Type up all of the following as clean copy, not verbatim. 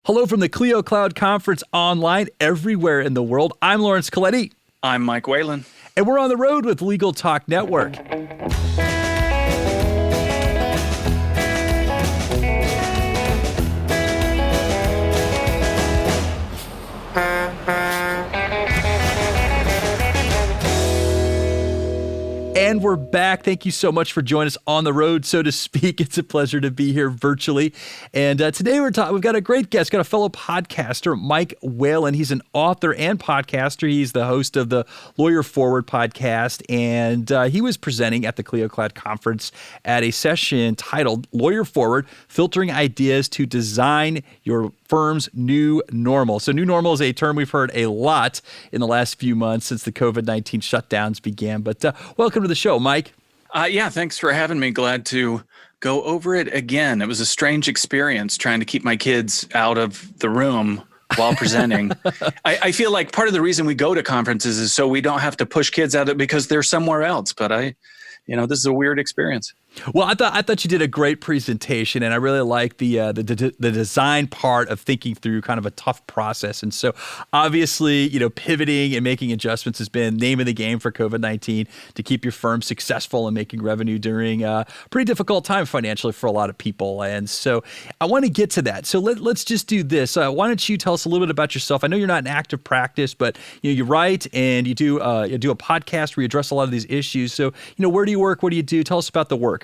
Hello from the Clio Cloud conference online everywhere in the world. I'm Laurence Colletti. I'm Mike Whelan. And we're on the road with Legal Talk Network. And we're back. Thank you so much for joining us on the road, so to speak. It's a pleasure to be here virtually. And today we've got a great guest, got a fellow podcaster, Mike Whelan. He's an author and podcaster. He's the host of the Lawyer Forward podcast. And he was presenting at the Clio Cloud conference at a session titled Lawyer Forward, Filtering Ideas to Design Your Firm's New Normal. So new normal is a term we've heard a lot in the last few months since the COVID-19 shutdowns began. But welcome to the show, Mike. Yeah, thanks for having me. Glad to go over it again. It was a strange experience trying to keep my kids out of the room while presenting. I feel like part of the reason we go to conferences is so we don't have to push kids out of it because they're somewhere else. But this is a weird experience. Well, I thought you did a great presentation, and I really like the design part of thinking through kind of a tough process. And so, obviously, pivoting and making adjustments has been name of the game for COVID-19 to keep your firm successful and making revenue during a pretty difficult time financially for a lot of people. And so, I want to get to that. So let's just do this. Why don't you tell us a little bit about yourself? I know you're not in active practice, but you write and you do a podcast where you address a lot of these issues. So, where do you work? What do you do? Tell us about the work.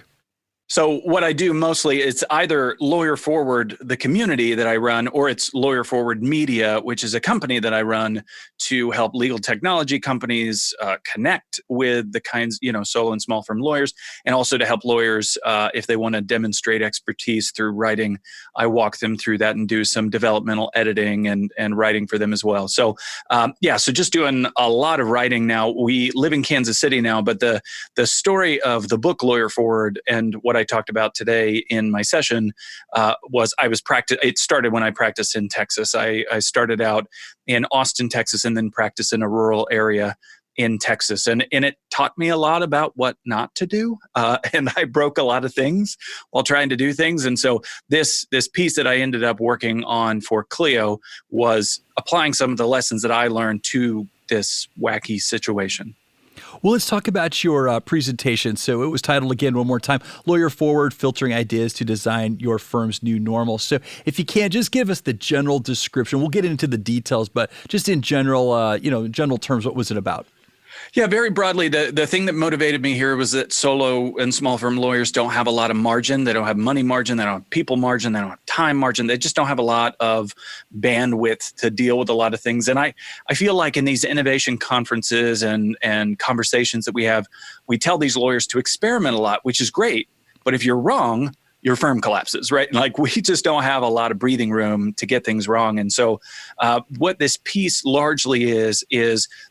So what I do mostly, it's either Lawyer Forward, the community that I run, or it's Lawyer Forward Media, which is a company that I run to help legal technology companies connect with the kinds, solo and small firm lawyers, and also to help lawyers if they want to demonstrate expertise through writing. I walk them through that and do some developmental editing and writing for them as well. So so just doing a lot of writing now. We live in Kansas City now, but the story of the book Lawyer Forward and what I talked about today in my session it started when I practiced in Texas. I started out in Austin, Texas, and then practiced in a rural area in Texas. And it taught me a lot about what not to do. And I broke a lot of things while trying to do things. And so this piece that I ended up working on for Clio was applying some of the lessons that I learned to this wacky situation. Well, let's talk about your presentation. So it was titled, again, one more time, Lawyer Forward, Filtering Ideas to Design Your Firm's New Normal. So if you can, just give us the general description. We'll get into the details, but just in general, general terms, what was it about? Yeah, very broadly, the thing that motivated me here was that solo and small firm lawyers don't have a lot of margin. They don't have money margin. They don't have people margin. They don't have time margin. They just don't have a lot of bandwidth to deal with a lot of things. And I feel like in these innovation conferences and conversations that we have, we tell these lawyers to experiment a lot, which is great. But if you're wrong, your firm collapses, right? Like we just don't have a lot of breathing room to get things wrong. And so what this piece largely is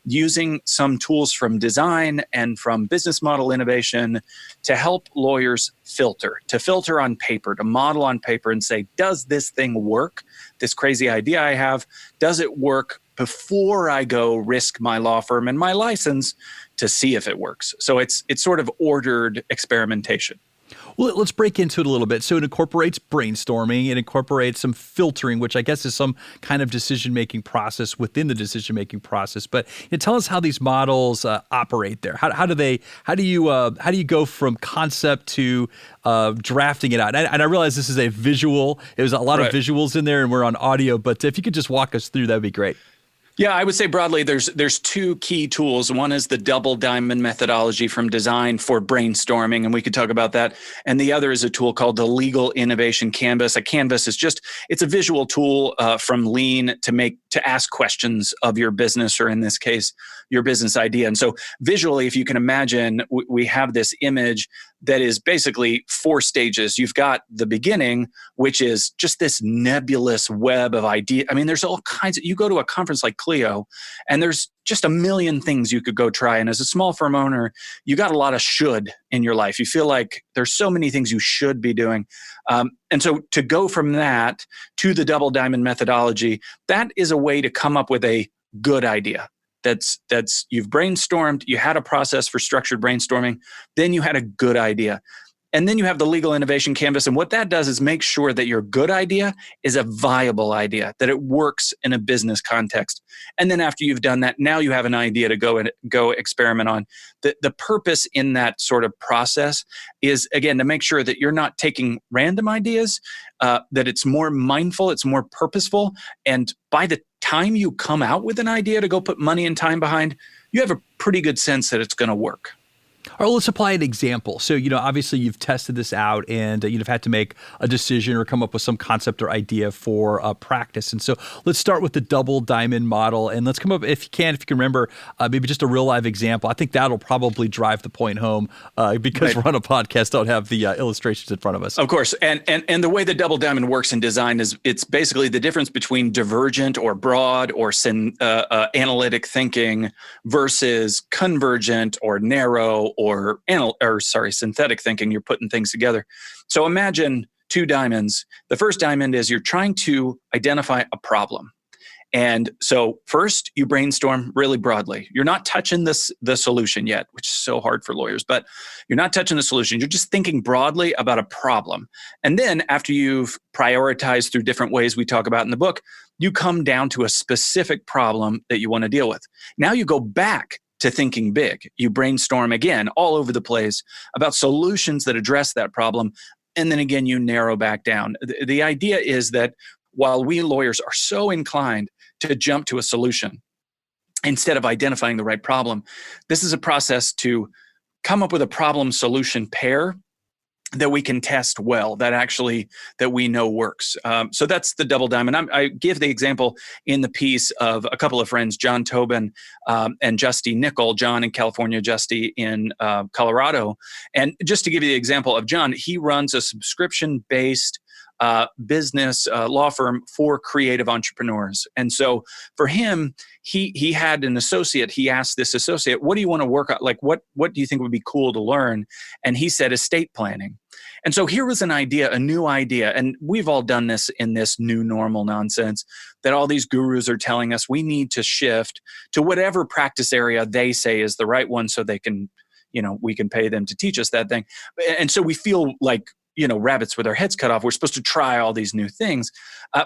using some tools from design and from business model innovation to help lawyers to filter on paper, to model on paper and say, does this thing work? This crazy idea I have, does it work before I go risk my law firm and my license to see if it works? So it's sort of ordered experimentation. Well, let's break into it a little bit. So it incorporates brainstorming, it incorporates some filtering, which I guess is some kind of decision-making process within the decision-making process. But tell us how these models operate there. How do you go from concept to drafting it out? And I realize this is a visual. There's a lot of visuals in there, and we're on audio. But if you could just walk us through, that'd be great. Yeah, I would say broadly, there's two key tools. One is the double diamond methodology from design for brainstorming, and we could talk about that. And the other is a tool called the Legal Innovation Canvas. A canvas is it's a visual tool from Lean to ask questions of your business, or in this case, your business idea. And so visually, if you can imagine, we have this image that is basically 4 stages. You've got the beginning, which is just this nebulous web of ideas. I mean, there's all kinds you go to a conference like Clio, and there's just a million things you could go try. And as a small firm owner, you got a lot of should in your life. You feel like there's so many things you should be doing. And so to go from that to the double diamond methodology, that is a way to come up with a good idea. That's you've brainstormed, you had a process for structured brainstorming, then you had a good idea. And then you have the legal innovation canvas. And what that does is make sure that your good idea is a viable idea, that it works in a business context. And then after you've done that, now you have an idea to go experiment on. The purpose in that sort of process is, again, to make sure that you're not taking random ideas, that it's more mindful, it's more purposeful. And by the time you come out with an idea to go put money and time behind, you have a pretty good sense that it's going to work. Or let's apply an example. So, obviously you've tested this out and you've had to make a decision or come up with some concept or idea for practice. And so let's start with the double diamond model, and let's come up, if you can remember, maybe just a real live example. I think that'll probably drive the point home because we're on a podcast, don't have the illustrations in front of us. Of course. And the way the double diamond works in design is it's basically the difference between divergent or broad or analytic thinking versus convergent or narrow or synthetic thinking. You're putting things together. So imagine two diamonds. The first diamond is you're trying to identify a problem. And so first you brainstorm really broadly. You're not touching the solution yet, which is so hard for lawyers, but you're not touching the solution. You're just thinking broadly about a problem. And then after you've prioritized through different ways we talk about in the book, you come down to a specific problem that you want to deal with. Now you go back to thinking big. You brainstorm again all over the place about solutions that address that problem. And then again, you narrow back down. The idea is that while we lawyers are so inclined to jump to a solution instead of identifying the right problem, this is a process to come up with a problem solution pair that we can test well, that we know works. So that's the double diamond. I give the example in the piece of a couple of friends, John Tobin and Justy Nickel, John in California, Justy in Colorado. And just to give you the example of John, he runs a subscription-based business law firm for creative entrepreneurs. And so for him, he had an associate. He asked this associate, what do you want to work on? Like, what do you think would be cool to learn? And he said estate planning. And so here was an idea, a new idea. And we've all done this in this new normal nonsense that all these gurus are telling us we need to shift to whatever practice area they say is the right one so they can, we can pay them to teach us that thing. And so we feel like, rabbits with our heads cut off. We're supposed to try all these new things.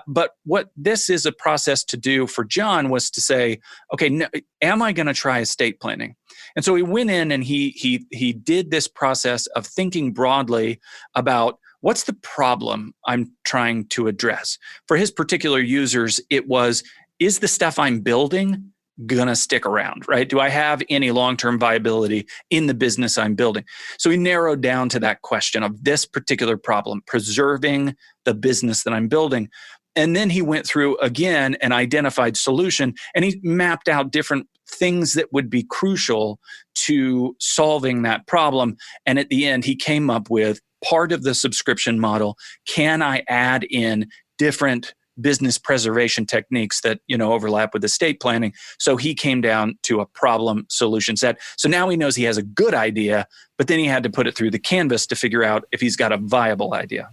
But what this is a process to do for John was to say, okay, am I going to try estate planning? And so he went in and he did this process of thinking broadly about what's the problem I'm trying to address. For his particular users, it was, is the stuff I'm building gonna stick around, right? Do I have any long-term viability in the business I'm building? So he narrowed down to that question of this particular problem, preserving the business that I'm building. And then he went through again and identified solution, and he mapped out different things that would be crucial to solving that problem. And at the end, he came up with part of the subscription model. Can I add in different business preservation techniques that overlap with estate planning? So he came down to a problem solution set. So now he knows he has a good idea, but then he had to put it through the canvas to figure out if he's got a viable idea.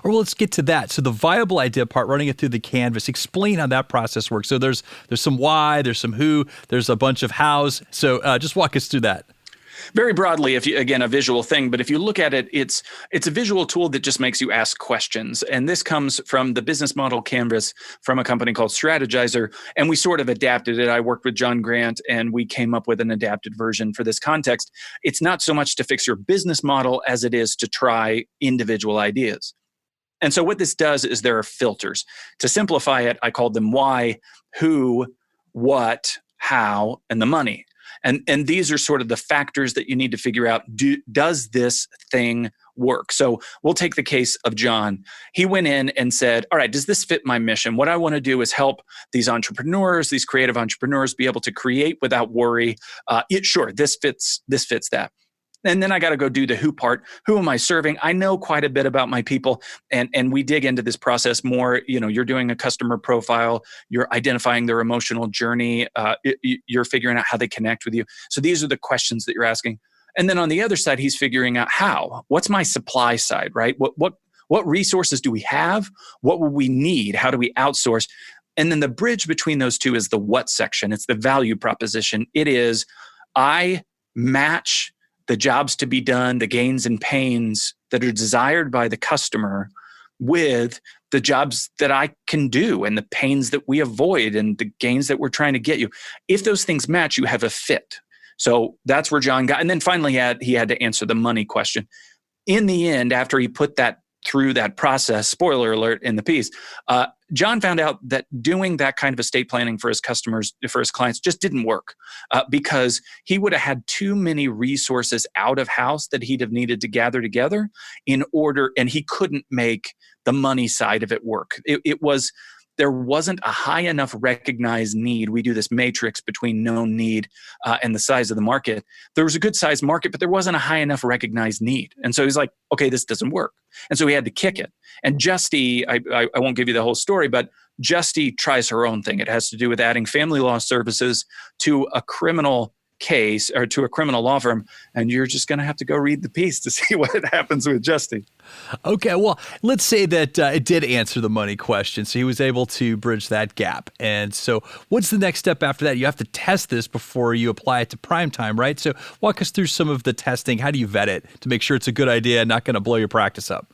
Or let's get to that. So the viable idea part, running it through the canvas, explain how that process works. So there's some why, there's some who, there's a bunch of hows. So just walk us through that. Very broadly, again, a visual thing, but if you look at it, it's a visual tool that just makes you ask questions. And this comes from the business model canvas from a company called Strategizer. And we sort of adapted it. I worked with John Grant and we came up with an adapted version for this context. It's not so much to fix your business model as it is to try individual ideas. And so what this does is there are filters. To simplify it, I called them why, who, what, how, and the money. And these are sort of the factors that you need to figure out. Does this thing work? So we'll take the case of John. He went in and said, all right, does this fit my mission? What I want to do is help these entrepreneurs, these creative entrepreneurs be able to create without worry. Sure, this fits that. And then I got to go do the who part. Who am I serving? I know quite a bit about my people. And we dig into this process more. You're doing a customer profile. You're identifying their emotional journey. You're figuring out how they connect with you. So these are the questions that you're asking. And then on the other side, he's figuring out how. What's my supply side, right? What resources do we have? What will we need? How do we outsource? And then the bridge between those two is the what section. It's the value proposition. It is, I match the jobs to be done, the gains and pains that are desired by the customer with the jobs that I can do and the pains that we avoid and the gains that we're trying to get you. If those things match, you have a fit. So that's where John got. And then finally he had to answer the money question. In the end, after he put that through that process, spoiler alert in the piece, John found out that doing that kind of estate planning for his customers, for his clients, just didn't work because he would have had too many resources out of house that he'd have needed to gather together in order, and he couldn't make the money side of it work. There wasn't a high enough recognized need. We do this matrix between known need and the size of the market. There was a good sized market, but there wasn't a high enough recognized need. And so he's like, okay, this doesn't work. And so he had to kick it. And Justy, I won't give you the whole story, but Justy tries her own thing. It has to do with adding family law services to a criminal case or to a criminal law firm. And you're just going to have to go read the piece to see what happens with Justy. Okay, well, let's say that it did answer the money question. So he was able to bridge that gap. And so what's the next step after that? You have to test this before you apply it to prime time, right? So walk us through some of the testing. How do you vet it to make sure it's a good idea and not going to blow your practice up?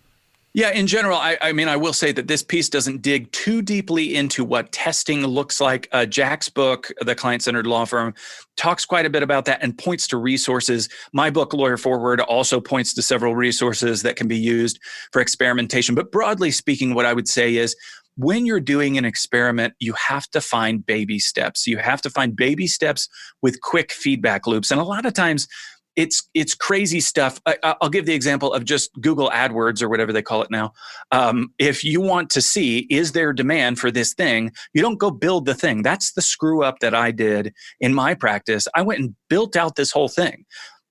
Yeah, in general, I mean, I will say that this piece doesn't dig too deeply into what testing looks like. Jack's book, The Client-Centered Law Firm, talks quite a bit about that and points to resources. My book, Lawyer Forward, also points to several resources that can be used for experimentation. But broadly speaking, what I would say is when you're doing an experiment, you have to find baby steps. You have to find baby steps with quick feedback loops. And a lot of times, it's crazy stuff. I'll give the example of just Google AdWords or whatever they call it now. If you want to see, is there demand for this thing? You don't go build the thing. That's the screw up that I did in my practice. I went and built out this whole thing.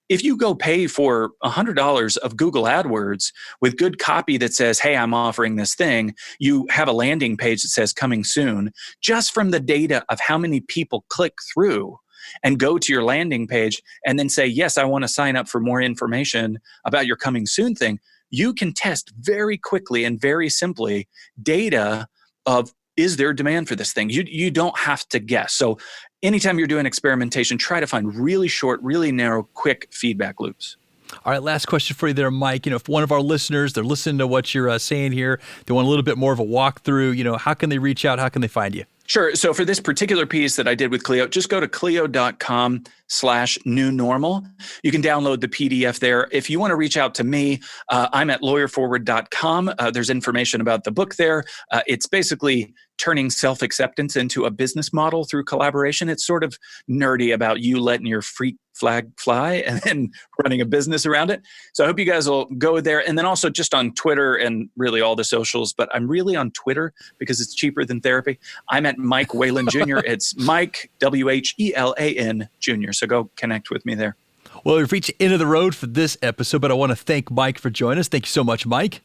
If you go pay for $100 of Google AdWords with good copy that says, hey, I'm offering this thing, you have a landing page that says coming soon, just from the data of how many people click through and go to your landing page and then say, yes, I want to sign up for more information about your coming soon thing, you can test very quickly and very simply data of, is there demand for this thing? You don't have to guess. So anytime you're doing experimentation, try to find really short, really narrow, quick feedback loops. All right, last question for you there, Mike. If one of our listeners, they're listening to what you're saying here, they want a little bit more of a walkthrough, how can they reach out? How can they find you? Sure. So for this particular piece that I did with Clio, just go to clio.com/new normal. You can download the PDF there. If you want to reach out to me, I'm at lawyerforward.com. There's information about the book there. It's basically turning self-acceptance into a business model through collaboration. It's sort of nerdy about you letting your freak flag fly and then running a business around it. So I hope you guys will go there. And then also just on Twitter and really all the socials, but I'm really on Twitter because it's cheaper than therapy. I'm at Mike Whelan Jr. It's Mike, Whelan Jr. So go connect with me there. Well, we've reached the end of the road for this episode, but I want to thank Mike for joining us. Thank you so much, Mike.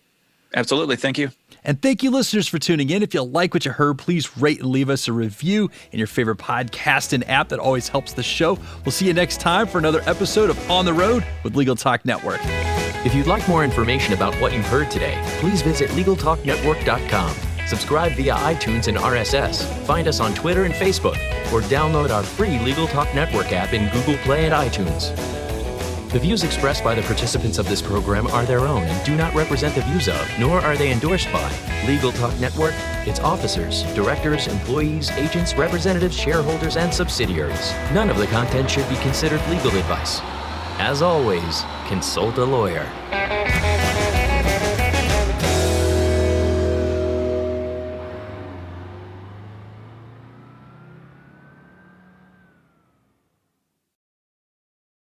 Absolutely. Thank you. And thank you, listeners, for tuning in. If you like what you heard, please rate and leave us a review in your favorite podcasting app. That always helps the show. We'll see you next time for another episode of On the Road with Legal Talk Network. If you'd like more information about what you've heard today, please visit LegalTalkNetwork.com. Subscribe via iTunes and RSS. Find us on Twitter and Facebook, or download our free Legal Talk Network app in Google Play and iTunes. The views expressed by the participants of this program are their own and do not represent the views of, nor are they endorsed by, Legal Talk Network, its officers, directors, employees, agents, representatives, shareholders, and subsidiaries. None of the content should be considered legal advice. As always, consult a lawyer.